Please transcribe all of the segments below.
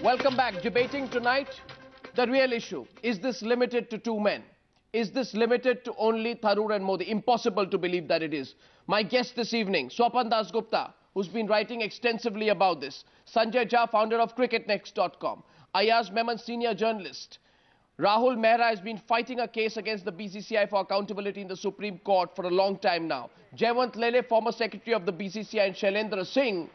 Welcome back. Debating tonight, the real issue. Is this limited to two men? Is this limited to only Tharoor and Modi? Impossible to believe that it is. My guest this evening, Swapan Dasgupta, who's been writing extensively about this. Sanjay Jha, founder of cricketnext.com. Ayaz Memon, senior journalist. Rahul Mehra has been fighting a case against the BCCI for accountability in the Supreme Court for a long time now. Jayawant Lele, former secretary of the BCCI, and Shailendra Singh,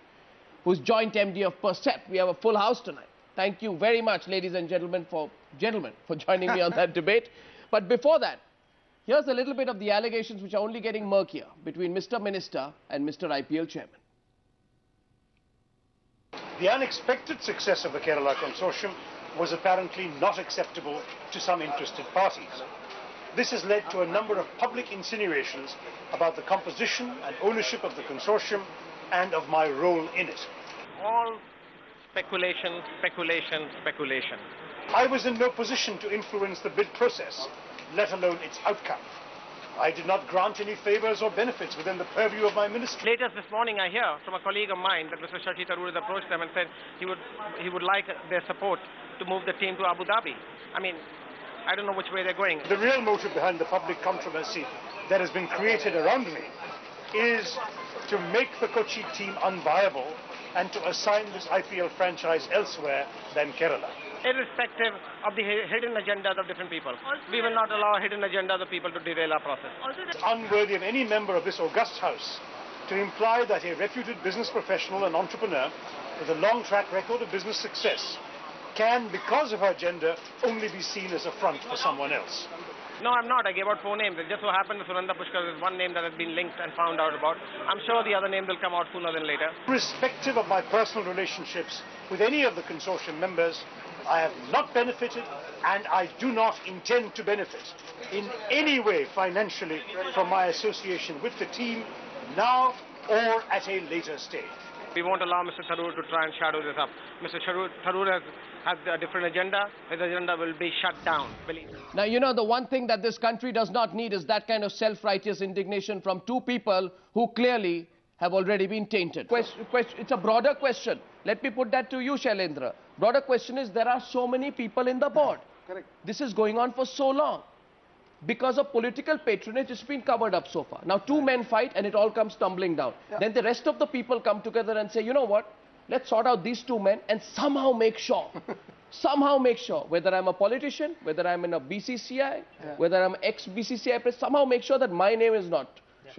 who's joint MD of Percept. We have a full house tonight. Thank you very much, ladies and gentlemen, for joining me on that debate. But before that, here's a little bit of the allegations which are only getting murkier between Mr. Minister and Mr. IPL chairman. The unexpected success of the Kerala consortium was apparently not acceptable to some interested parties. This has led to a number of public insinuations about the composition and ownership of the consortium and of my role in it. All speculation, speculation, speculation. I was in no position to influence the bid process, let alone its outcome. I did not grant any favours or benefits within the purview of my ministry. Latest this morning I hear from a colleague of mine that Mr. Shashi Tharoor has approached them and said he would like their support to move the team to Abu Dhabi. I mean, I don't know which way they're going. The real motive behind the public controversy that has been created around me is to make the Kochi team unviable and to assign this IPL franchise elsewhere than Kerala. Irrespective of the hidden agendas of different people. We will not allow hidden agendas of people to derail our process. It's unworthy of any member of this august house to imply that a reputed business professional and entrepreneur with a long track record of business success can, because of her gender, only be seen as a front for someone else. No, I'm not. I gave out 4 names. It just so happened that Surendra Pushkar is one name that has been linked and found out about. I'm sure the other names will come out sooner than later. Irrespective of my personal relationships with any of the consortium members, I have not benefited and I do not intend to benefit in any way financially from my association with the team now or at a later stage. We won't allow Mr. Tharoor to try and shadow this up. Mr. Tharoor has a different agenda. His agenda will be shut down. Believe me. Now, you know, the one thing that this country does not need is that kind of self-righteous indignation from two people who clearly have already been tainted. It's a broader question. Let me put that to you, Shailendra. Broader question is, there are so many people in the board. Correct. This is going on for so long. Because of political patronage, it's been covered up so far. Now, two men fight and it all comes tumbling down. Yeah. Then the rest of the people come together and say, you know what? Let's sort out these two men and somehow make sure, whether I'm a politician, whether I'm in a BCCI, whether I'm ex-BCCI president, somehow make sure that my name is not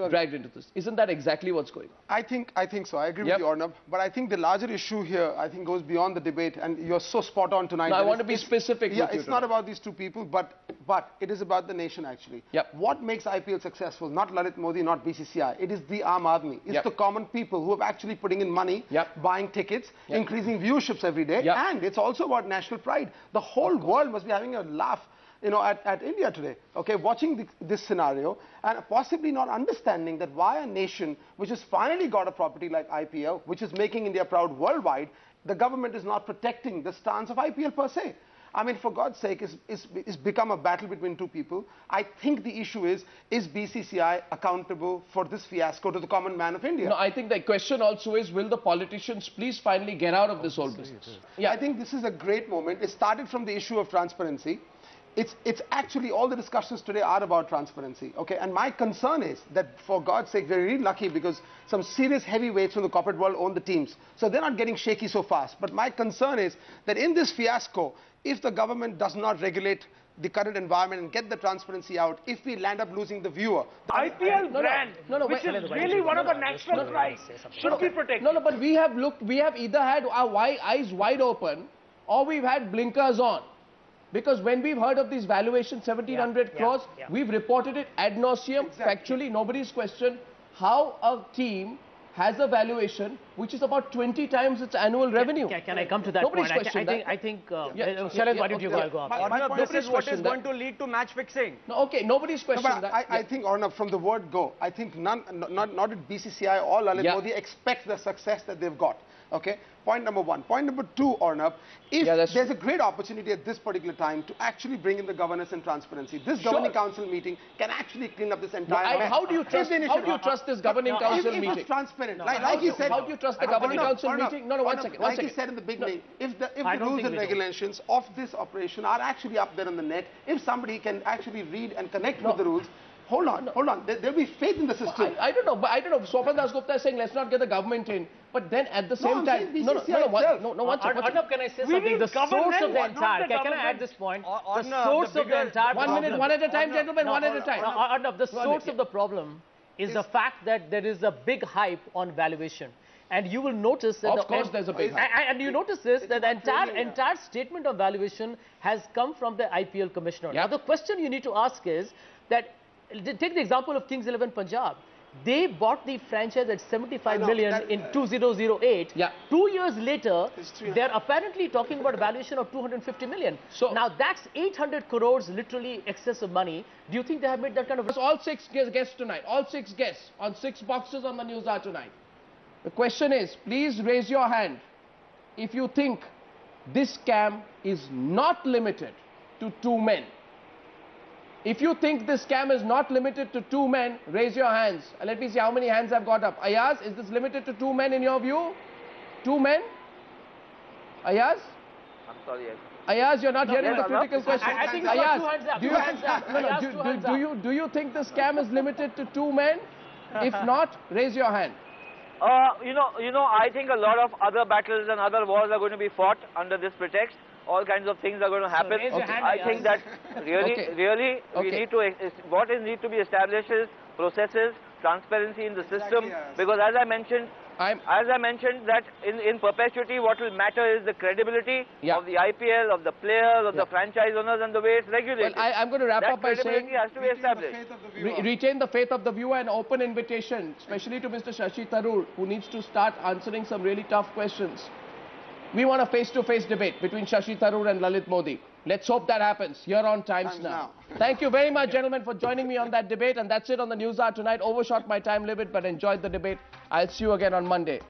dragged into this. Isn't that exactly what's going on? I think so. I agree with you, Arnab. But I think the larger issue here, goes beyond the debate. And you're so spot on tonight. No, I want to be specific with you. It's not about these two people, but it is about the nation, actually. What makes IPL successful? Not Lalit Modi, not BCCI. It is the Aam Aadmi. It's the common people who are actually putting in money, buying tickets, increasing viewerships every day. And it's also about national pride. The whole world must be having a laugh, you know, at India today, okay, watching this scenario and possibly not understanding that why a nation which has finally got a property like IPL, which is making India proud worldwide, the government is not protecting the stance of IPL per se. I mean, for God's sake, it's become a battle between two people. I think the issue is BCCI accountable for this fiasco to the common man of India? No, I think the question also is, will the politicians please finally get out of this whole business? I think this is a great moment. It started from the issue of transparency. It's actually, all the discussions today are about transparency, okay? And my concern is that, for God's sake, we're really lucky because some serious heavyweights from the corporate world own the teams. So they're not getting shaky so fast. But my concern is that in this fiasco, if the government does not regulate the current environment and get the transparency out, if we land up losing the viewer. The IPL brand, which is really one of the national prides, should be protected. No, but we have either had our eyes wide open or we've had blinkers on. Because when we've heard of these valuations, 1,700 crores, we've reported it ad nauseum, factually, nobody's questioned how a team has a valuation which is about 20 times its annual revenue. Can I come to that nobody's point? I think Shailendra, why don't you go up? This is what is going to lead to match fixing. No, okay, nobody's questioning that. I think, Arnab, from the word go, I think not did BCCI or Lalit Modi expect the success that they've got. Okay, point number one. Point number two, Arnab, if there's a great opportunity at this particular time to actually bring in the governance and transparency, this governing council meeting can actually clean up this entire mess. How do you trust this governing council meeting? If it's transparent, like you said, how do you trust the governing council meeting? No, one second. Like you said in the beginning, if the rules and regulations of this operation are actually up there on the net, if somebody can actually read and connect with the rules, hold on. There'll be faith in the system. I don't know. Swapan Dasgupta is saying let's not get the government in. But then at the same time, one second. Can I say something? The source of the entire. Can I add this point? The source of the entire. 1 minute, one at a time, gentlemen. One at a time. Arnab, the source of the problem is the fact that there is a big hype on valuation. And you will notice that of course there's a big hype. And you notice this, that the entire statement of valuation has come from the IPL commissioner. Now the question you need to ask is that, take the example of Kings 11 Punjab. They bought the franchise at 75 million in 2008. 2 years later, they're apparently talking about a valuation of 250 million. So now that's 800 crores, literally excess of money. Do you think they have made that kind of... All 6 guests tonight. All 6 guests on 6 boxes on the news are tonight. The question is, please raise your hand if you think this scam is not limited to 2 men. If you think this scam is not limited to 2 men, raise your hands. Let me see how many hands I've got up. Ayaz, is this limited to 2 men in your view? 2 men? Ayaz? I'm sorry. Ayaz, you're not hearing the critical question. I think Ayaz, do you think the scam is limited to 2 men? If not, raise your hand. You know, I think a lot of other battles and other wars are going to be fought under this pretext. All kinds of things are going to happen. So I think that really, we need to, what need to be established is processes, transparency in the system. Because as I mentioned, that in perpetuity, what will matter is the credibility of the IPL, of the players, of the franchise owners, and the way it's regulated. Well, I'm going to wrap up by saying, has to be established. Retain the faith of the viewer, and open invitation, especially to Mr. Shashi Tharoor, who needs to start answering some really tough questions. We want a face-to-face debate between Shashi Tharoor and Lalit Modi. Let's hope that happens here on Times Now. Thank you very much, gentlemen, for joining me on that debate. And that's it on the News Hour tonight. Overshot my time limit, but enjoyed the debate. I'll see you again on Monday.